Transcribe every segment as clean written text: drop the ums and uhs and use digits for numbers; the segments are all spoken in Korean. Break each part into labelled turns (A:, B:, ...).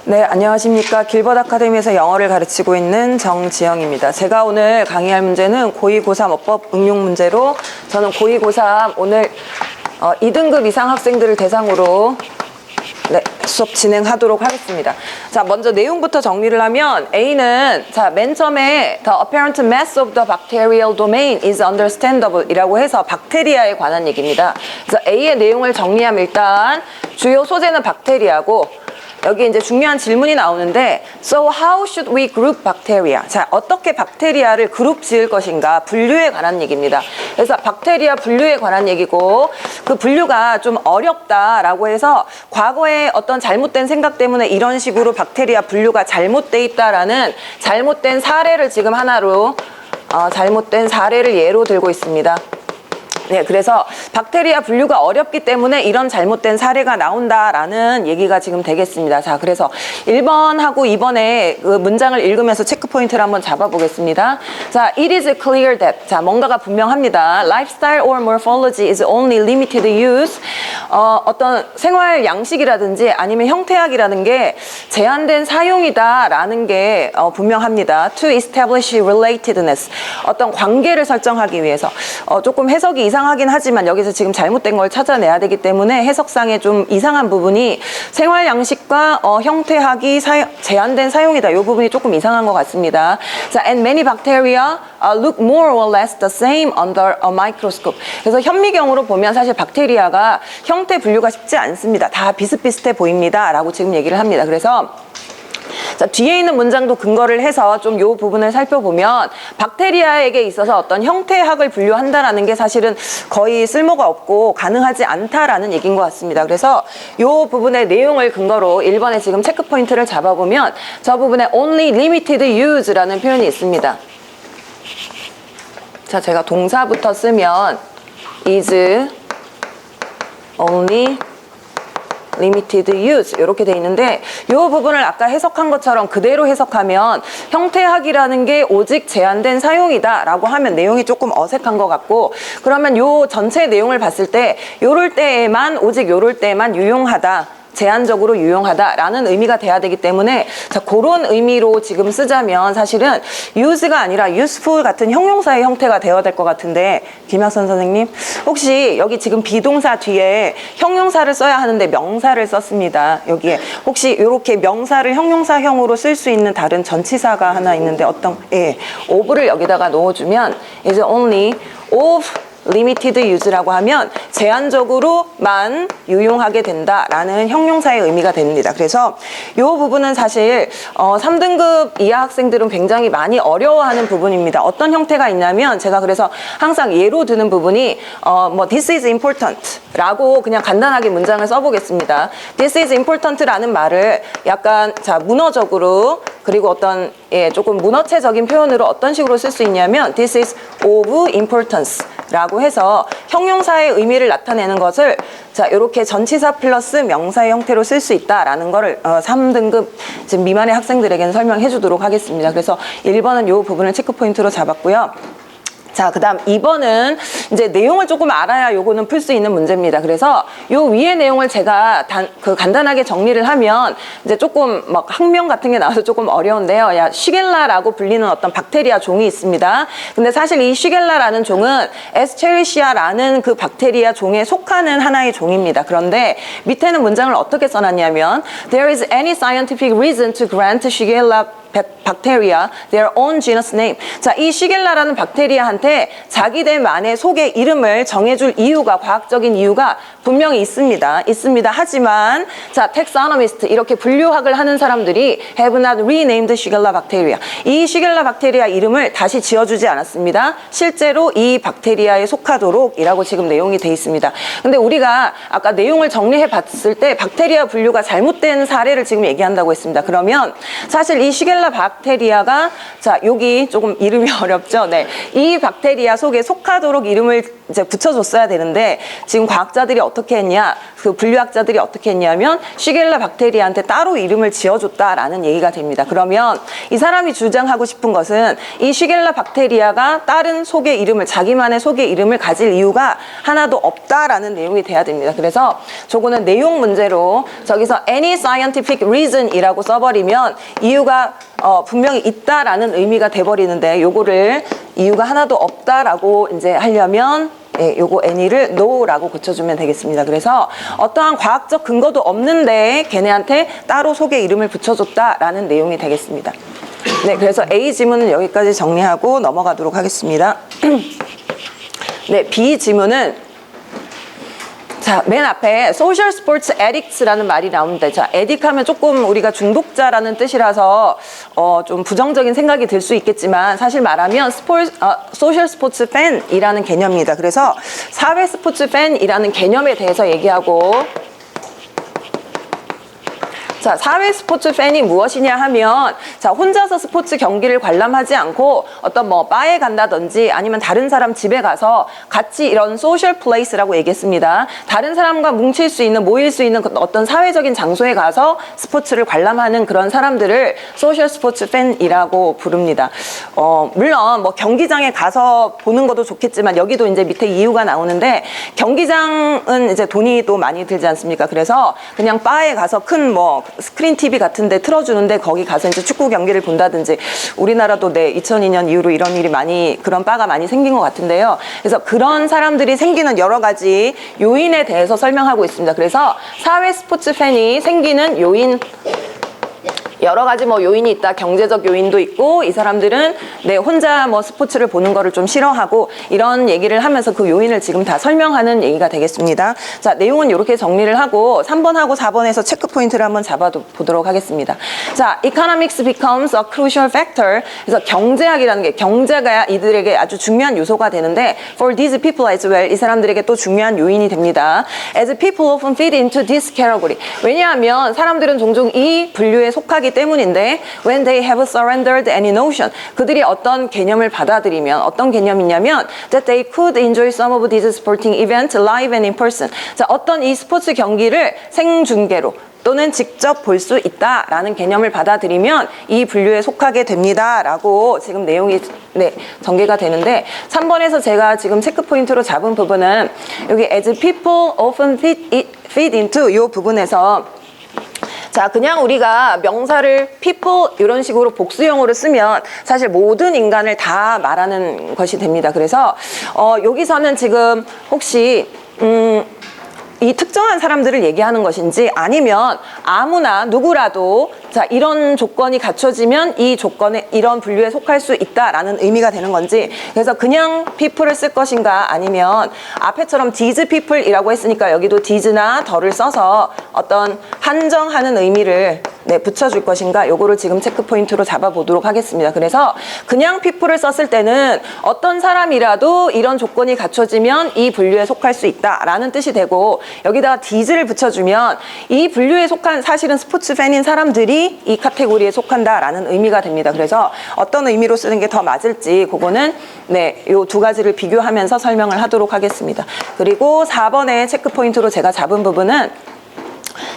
A: 네, 안녕하십니까. 길버드 아카데미에서 영어를 가르치고 있는 정지영입니다. 제가 오늘 강의할 문제는 고2, 고3 어법 응용 문제로 저는 고2, 고3 오늘 2등급 이상 학생들을 대상으로 수업 진행하도록 하겠습니다. 자, 먼저 내용부터 정리를 하면 A는 맨 처음에 The apparent mass of the bacterial domain is understandable 이라고 해서 박테리아에 관한 얘기입니다. 그래서 A의 내용을 정리하면 일단 주요 소재는 박테리아고 여기 이제 중요한 질문이 나오는데 So how should we group bacteria? 자, 어떻게 박테리아를 그룹 지을 것인가? 분류에 관한 얘기입니다. 그래서 박테리아 분류에 관한 얘기고 그 분류가 좀 어렵다라고 해서 과거에 어떤 잘못된 생각 때문에 이런 식으로 박테리아 분류가 잘못돼 있다라는 잘못된 사례를 지금 하나로 잘못된 사례를 예로 들고 있습니다. 네, 그래서 박테리아 분류가 어렵기 때문에 이런 잘못된 사례가 나온다라는 얘기가 지금 되겠습니다. 자, 그래서 1번하고 2번에 그 문장을 읽으면서 체크 포인트를 한번 잡아보겠습니다. 자, it is clear that. 자, 뭔가가 분명합니다. Lifestyle or morphology is only limited use. 어떤 생활 양식이라든지 아니면 형태학이라는 게 제한된 사용이다라는 게 분명합니다. To establish relatedness. 어떤 관계를 설정하기 위해서. 조금 해석이 이상하긴 하지만 여기서 지금 잘못된 걸 찾아내야 되기 때문에 해석상에 좀 이상한 부분이 생활 양식과 형태학이 제한된 사용이다. 이 부분이 조금 이상한 것 같습니다. 자, and many bacteria look more or less the same under a microscope. 그래서 현미경으로 보면 사실 박테리아가 형태 분류가 쉽지 않습니다. 다 비슷비슷해 보입니다. 라고 지금 얘기를 합니다. 그래서 자, 뒤에 있는 문장도 근거를 해서 좀 요 부분을 살펴보면 박테리아에게 있어서 어떤 형태학을 분류한다라는 게 사실은 거의 쓸모가 없고 가능하지 않다라는 얘기인 것 같습니다. 그래서 요 부분의 내용을 근거로 1번에 지금 체크 포인트를 잡아보면 저 부분에 only limited use라는 표현이 있습니다. 자, 제가 동사부터 쓰면 is only limited use 이렇게 돼 있는데 이 부분을 아까 해석한 것처럼 그대로 해석하면 형태학이라는 게 오직 제한된 사용이다 라고 하면 내용이 조금 어색한 것 같고 그러면 요 전체 내용을 봤을 때 요럴 때에만 오직 요럴 때에만 유용하다 제한적으로 유용하다라는 의미가 돼야 되기 때문에 자, 그런 의미로 지금 쓰자면 사실은 use가 아니라 useful 같은 형용사의 형태가 되어야 될 것 같은데 김학선 선생님 혹시 여기 지금 비동사 뒤에 형용사를 써야 하는데 명사를 썼습니다. 여기에 혹시 이렇게 명사를 형용사형으로 쓸 수 있는 다른 전치사가 하나 있는데 of를 여기다가 넣어주면 is only of limited use라고 하면 제한적으로만 유용하게 된다라는 형용사의 의미가 됩니다. 그래서 이 부분은 사실 3등급 이하 학생들은 굉장히 많이 어려워하는 부분입니다. 어떤 형태가 있냐면 제가 그래서 항상 예로 드는 부분이 this is important 라고 그냥 간단하게 문장을 써보겠습니다. this is important 라는 말을 약간 문어적으로 그리고 어떤 조금 문어체적인 표현으로 어떤 식으로 쓸 수 있냐면 this is of importance 라고 해서 형용사의 의미를 나타내는 것을 이렇게 전치사 플러스 명사의 형태로 쓸 수 있다라는 거를 3등급 지금 미만의 학생들에게는 설명해 주도록 하겠습니다. 그래서 1번은 이 부분을 체크 포인트로 잡았고요. 자, 그 다음 2번은 이제 내용을 조금 알아야 요거는 풀 수 있는 문제입니다. 그래서 요 위의 내용을 제가 간단하게 정리를 하면 이제 조금 막 학명 같은 게 나와서 조금 어려운데요. 쉬겔라라고 불리는 어떤 박테리아 종이 있습니다. 근데 사실 이 쉬겔라라는 종은 에스체리시아라는 그 박테리아 종에 속하는 하나의 종입니다. 그런데 밑에는 문장을 어떻게 써놨냐면 There is any scientific reason to grant Shigella bacteria their own genus name. 자, 이 시겔라라는 박테리아한테 자기들만의 속의 이름을 정해줄 이유가 과학적인 이유가 분명히 있습니다. 하지만 텍사노미스트 이렇게 분류학을 하는 사람들이 have not renamed Shigella bacteria. 이 시겔라 박테리아 이름을 다시 지어주지 않았습니다. 실제로 이 박테리아에 속하도록이라고 지금 내용이 돼 있습니다. 근데 우리가 아까 내용을 정리해 봤을 때 박테리아 분류가 잘못된 사례를 지금 얘기한다고 했습니다. 그러면 사실 이 시겔라 박테리아가 여기 조금 이름이 어렵죠. 네, 이 박테리아 속에 속하도록 이름을 이제 붙여줬어야 되는데 지금 과학자들이 어떻게 했냐, 그 분류학자들이 어떻게 했냐면 시겔라 박테리아한테 따로 이름을 지어줬다라는 얘기가 됩니다. 그러면 이 사람이 주장하고 싶은 것은 이 시겔라 박테리아가 다른 속의 이름을, 자기만의 속의 이름을 가질 이유가 하나도 없다라는 내용이 돼야 됩니다. 그래서 저거는 내용 문제로 저기서 any scientific reason이라고 써버리면 이유가 분명히 있다라는 의미가 돼버리는데, 요거를 이유가 하나도 없다라고 이제 하려면 요거 any를 no라고 고쳐주면 되겠습니다. 그래서 어떠한 과학적 근거도 없는데 걔네한테 따로 속의 이름을 붙여줬다라는 내용이 되겠습니다. 네, 그래서 A 지문은 여기까지 정리하고 넘어가도록 하겠습니다. 네, B 지문은 자, 맨 앞에 social sports addicts라는 말이 나옵니다. 자, addict 하면 조금 우리가 중독자라는 뜻이라서 좀 부정적인 생각이 들 수 있겠지만 사실 말하면 social sports fan이라는 개념입니다. 그래서 사회 스포츠 팬이라는 개념에 대해서 얘기하고, 자, 사회 스포츠 팬이 무엇이냐 하면, 자, 혼자서 스포츠 경기를 관람하지 않고 어떤 뭐 바에 간다든지 아니면 다른 사람 집에 가서 같이 이런 소셜 플레이스라고 얘기했습니다. 다른 사람과 뭉칠 수 있는, 모일 수 있는 어떤 사회적인 장소에 가서 스포츠를 관람하는 그런 사람들을 소셜 스포츠 팬이라고 부릅니다. 물론 뭐 경기장에 가서 보는 것도 좋겠지만 여기도 이제 밑에 이유가 나오는데, 경기장은 이제 돈이 또 많이 들지 않습니까? 그래서 그냥 바에 가서 큰 뭐 스크린 TV 같은 데 틀어주는데 거기 가서 이제 축구 경기를 본다든지, 우리나라도 2002년 이후로 이런 일이 많이, 그런 바가 많이 생긴 것 같은데요. 그래서 그런 사람들이 생기는 여러 가지 요인에 대해서 설명하고 있습니다. 그래서 사회 스포츠 팬이 생기는 요인, 여러 가지 뭐 요인이 있다. 경제적 요인도 있고, 이 사람들은 혼자 뭐 스포츠를 보는 거를 좀 싫어하고, 이런 얘기를 하면서 그 요인을 지금 다 설명하는 얘기가 되겠습니다. 자, 내용은 이렇게 정리를 하고 3번하고 4번에서 체크 포인트를 한번 잡아보도록 하겠습니다. 자, economics becomes a crucial factor. 그래서 경제학이라는 게, 경제가 이들에게 아주 중요한 요소가 되는데, for these people as well, 이 사람들에게 또 중요한 요인이 됩니다. as people often fit into this category. 왜냐하면 사람들은 종종 이 분류에 속하기 때문인데, when they have surrendered any notion, 그들이 어떤 개념을 받아들이면, 어떤 개념이냐면 that they could enjoy some of these sporting events live and in person. 자, 어떤 이 스포츠 경기를 생중계로 또는 직접 볼 수 있다라는 개념을 받아들이면 이 분류에 속하게 됩니다라고 지금 내용이 전개가 되는데, 3번에서 제가 지금 체크 포인트로 잡은 부분은 여기 as people often fit into 이 부분에서, 자, 그냥 우리가 명사를 people 이런 식으로 복수형으로 쓰면 사실 모든 인간을 다 말하는 것이 됩니다. 그래서 여기서는 지금 혹시 이 특정한 사람들을 얘기하는 것인지, 아니면 아무나 누구라도 자, 이런 조건이 갖춰지면 이 조건에, 이런 분류에 속할 수 있다라는 의미가 되는 건지, 그래서 그냥 people을 쓸 것인가, 아니면 앞에처럼 these people이라고 했으니까 여기도 these나 더를 써서 어떤 한정하는 의미를 붙여줄 것인가, 요거를 지금 체크 포인트로 잡아보도록 하겠습니다. 그래서 그냥 people을 썼을 때는 어떤 사람이라도 이런 조건이 갖춰지면 이 분류에 속할 수 있다라는 뜻이 되고, 여기다가 these를 붙여주면 이 분류에 속한, 사실은 스포츠 팬인 사람들이 이 카테고리에 속한다라는 의미가 됩니다. 그래서 어떤 의미로 쓰는 게 더 맞을지 그거는 요 두 가지를 비교하면서 설명을 하도록 하겠습니다. 그리고 4번의 체크 포인트로 제가 잡은 부분은,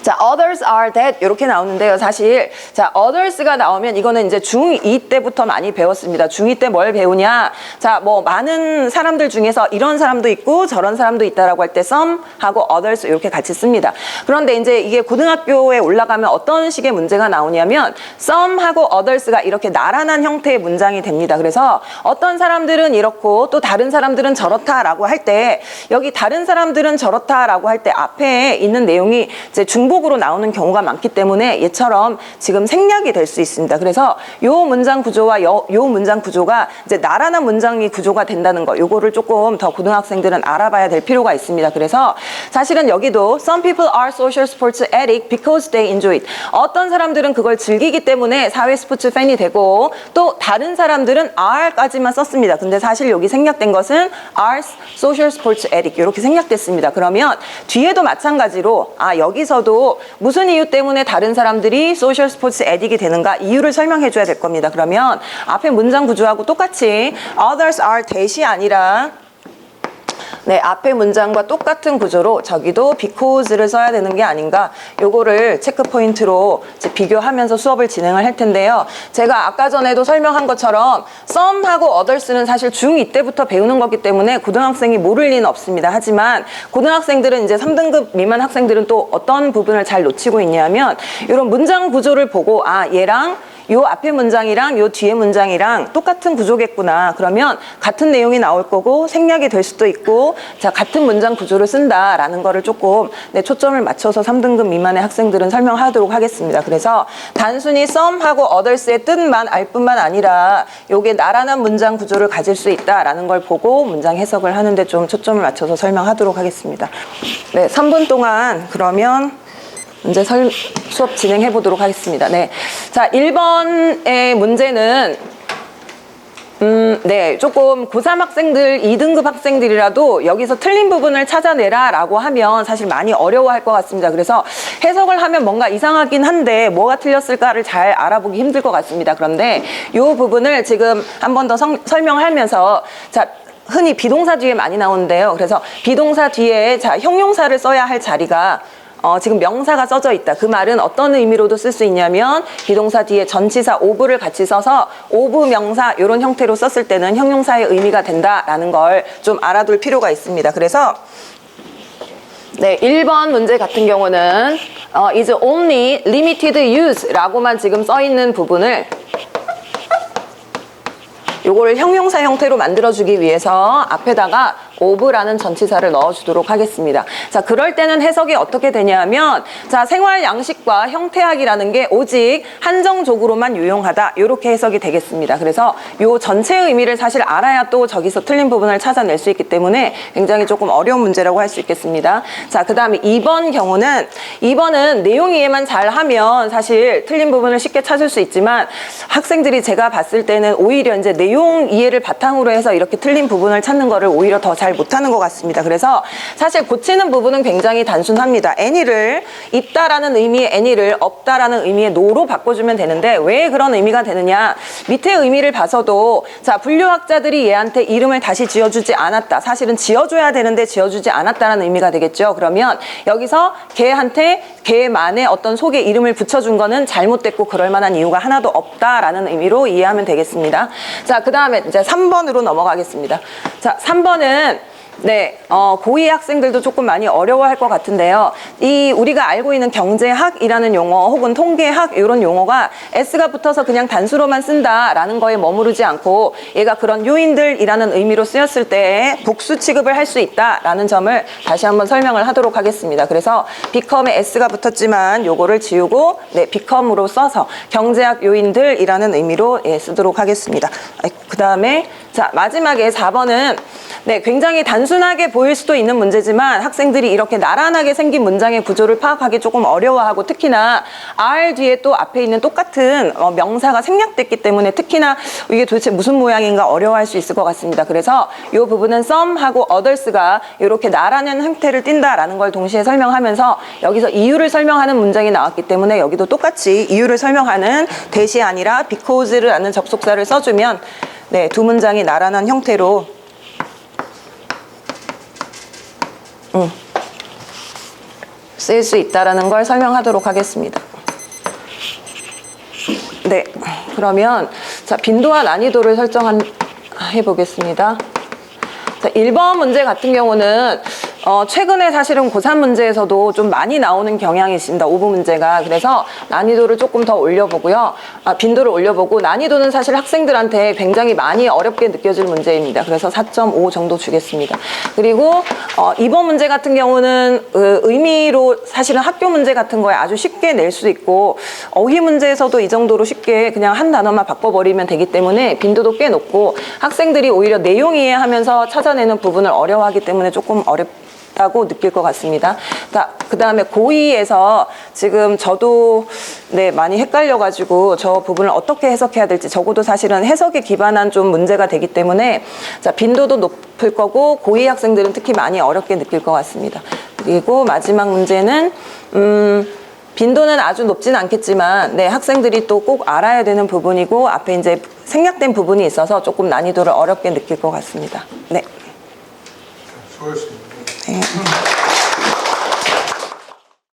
A: 자, others are that 이렇게 나오는데요. 사실 자, others가 나오면 이거는 이제 중2 때부터 많이 배웠습니다. 중2 때 뭘 배우냐, 자, 뭐 많은 사람들 중에서 이런 사람도 있고 저런 사람도 있다라고 할 때 some 하고 others 이렇게 같이 씁니다. 그런데 이제 이게 고등학교에 올라가면 어떤 식의 문제가 나오냐면 some 하고 others가 이렇게 나란한 형태의 문장이 됩니다. 그래서 어떤 사람들은 이렇고 또 다른 사람들은 저렇다라고 할 때, 여기 다른 사람들은 저렇다라고 할 때 앞에 있는 내용이 이제 중복으로 나오는 경우가 많기 때문에 얘처럼 지금 생략이 될 수 있습니다. 그래서 요 문장 구조와 요 문장 구조가 이제 나란한 문장이 구조가 된다는 거, 요거를 조금 더 고등학생들은 알아봐야 될 필요가 있습니다. 그래서 사실은 여기도 some people are social sports addict because they enjoy it. 어떤 사람들은 그걸 즐기기 때문에 사회 스포츠 팬이 되고, 또 다른 사람들은 are까지만 썼습니다. 근데 사실 여기 생략된 것은 are social sports addict 이렇게 생략됐습니다. 그러면 뒤에도 마찬가지로 여기서도 무슨 이유 때문에 다른 사람들이 소셜 스포츠 애딕이 되는가, 이유를 설명해 줘야 될 겁니다. 그러면 앞에 문장 구조하고 똑같이 others are that이 아니라 네, 앞에 문장과 똑같은 구조로 저기도 because를 써야 되는 게 아닌가, 요거를 체크 포인트로 이제 비교하면서 수업을 진행을 할 텐데요. 제가 아까 전에도 설명한 것처럼 some하고 others는 사실 중2 때부터 배우는 거기 때문에 고등학생이 모를 리는 없습니다. 하지만 고등학생들은 이제 3등급 미만 학생들은 또 어떤 부분을 잘 놓치고 있냐면 이런 문장 구조를 보고 아, 얘랑 요 앞에 문장이랑 요 뒤에 문장이랑 똑같은 구조겠구나. 그러면 같은 내용이 나올 거고 생략이 될 수도 있고, 자, 같은 문장 구조를 쓴다라는 거를 조금 초점을 맞춰서 3등급 미만의 학생들은 설명하도록 하겠습니다. 그래서 단순히 some하고 others의 뜻만 알 뿐만 아니라 요게 나란한 문장 구조를 가질 수 있다라는 걸 보고 문장 해석을 하는데 좀 초점을 맞춰서 설명하도록 하겠습니다. 네, 3분 동안 그러면 이제 수업 진행해 보도록 하겠습니다. 네. 자, 1번의 문제는 네, 조금 고3 학생들, 2등급 학생들이라도 여기서 틀린 부분을 찾아내라 라고 하면 사실 많이 어려워할 것 같습니다. 그래서 해석을 하면 뭔가 이상하긴 한데 뭐가 틀렸을까를 잘 알아보기 힘들 것 같습니다. 그런데 이 부분을 지금 한 번 더 설명하면서, 자, 흔히 비동사 뒤에 많이 나오는데요. 그래서 비동사 뒤에 자, 형용사를 써야 할 자리가 지금 명사가 써져 있다. 그 말은 어떤 의미로도 쓸 수 있냐면 비동사 뒤에 전치사 of를 같이 써서 of 명사 이런 형태로 썼을 때는 형용사의 의미가 된다라는 걸 좀 알아둘 필요가 있습니다. 그래서 네, 1번 문제 같은 경우는 is only limited use라고만 지금 써 있는 부분을 요거를 형용사 형태로 만들어주기 위해서 앞에다가 of라는 전치사를 넣어주도록 하겠습니다. 자, 그럴 때는 해석이 어떻게 되냐면, 자, 생활 양식과 형태학이라는 게 오직 한정적으로만 유용하다, 이렇게 해석이 되겠습니다. 그래서 요 전체 의미를 사실 알아야 또 저기서 틀린 부분을 찾아낼 수 있기 때문에 굉장히 조금 어려운 문제라고 할 수 있겠습니다. 자, 그 다음에 2번 경우는, 2번은 내용 이해만 잘 하면 사실 틀린 부분을 쉽게 찾을 수 있지만 학생들이 제가 봤을 때는 오히려 이제 내용 이해를 바탕으로 해서 이렇게 틀린 부분을 찾는 거를 오히려 더 잘 못하는 것 같습니다. 그래서 사실 고치는 부분은 굉장히 단순합니다. any를 있다라는 의미의 any를 없다라는 의미의 no로 바꿔주면 되는데 왜 그런 의미가 되느냐, 밑에 의미를 봐서도 자, 분류학자들이 얘한테 이름을 다시 지어주지 않았다, 사실은 지어줘야 되는데 지어주지 않았다라는 의미가 되겠죠. 그러면 여기서 걔한테 걔만의 어떤 속에 이름을 붙여준 거는 잘못됐고 그럴 만한 이유가 하나도 없다라는 의미로 이해하면 되겠습니다. 자, 그 다음에 이제 3번으로 넘어가겠습니다. 자, 3번은 네, 고2 학생들도 조금 많이 어려워할 것 같은데요. 이 우리가 알고 있는 경제학이라는 용어 혹은 통계학 이런 용어가 s가 붙어서 그냥 단수로만 쓴다라는 거에 머무르지 않고 얘가 그런 요인들이라는 의미로 쓰였을 때 복수 취급을 할 수 있다라는 점을 다시 한번 설명을 하도록 하겠습니다. 그래서 become에 s가 붙었지만 요거를 지우고 네, become으로 써서 경제학 요인들이라는 의미로 쓰도록 하겠습니다. 그 다음에 자, 마지막에 4번은 네, 굉장히 단순하게 보일 수도 있는 문제지만 학생들이 이렇게 나란하게 생긴 문장의 구조를 파악하기 조금 어려워하고, 특히나 R 뒤에 또 앞에 있는 똑같은 명사가 생략됐기 때문에 특히나 이게 도대체 무슨 모양인가 어려워할 수 있을 것 같습니다. 그래서 이 부분은 some하고 others가 이렇게 나란한 형태를 띈다라는 걸 동시에 설명하면서 여기서 이유를 설명하는 문장이 나왔기 때문에 여기도 똑같이 이유를 설명하는 대시 아니라 because라는 접속사를 써주면 네, 두 문장이 나란한 형태로 쓰일 수 있다라는 걸 설명하도록 하겠습니다. 네, 그러면 자, 빈도와 난이도를 설정해 보겠습니다. 자, 1번 문제 같은 경우는 최근에 사실은 고3 문제에서도 좀 많이 나오는 경향이 있습니다. 5분 문제가. 그래서 난이도를 조금 더 올려보고요. 빈도를 올려보고, 난이도는 사실 학생들한테 굉장히 많이 어렵게 느껴질 문제입니다. 그래서 4.5 정도 주겠습니다. 그리고 2번 문제 같은 경우는 의미로 사실은 학교 문제 같은 거에 아주 쉽게 낼 수 있고, 어휘 문제에서도 이 정도로 쉽게 그냥 한 단어만 바꿔버리면 되기 때문에 빈도도 꽤 높고, 학생들이 오히려 내용 이해하면서 찾아내는 부분을 어려워하기 때문에 조금 어렵다고 느낄 것 같습니다. 자, 그 다음에 고2에서 지금 저도 네, 많이 헷갈려가지고 저 부분을 어떻게 해석해야 될지, 적어도 사실은 해석에 기반한 좀 문제가 되기 때문에 자, 빈도도 높을 거고 고2 학생들은 특히 많이 어렵게 느낄 것 같습니다. 그리고 마지막 문제는 빈도는 아주 높진 않겠지만 네, 학생들이 또 꼭 알아야 되는 부분이고 앞에 이제 생략된 부분이 있어서 조금 난이도를 어렵게 느낄 것 같습니다. 네.
B: 수고하셨습니다.
A: 네.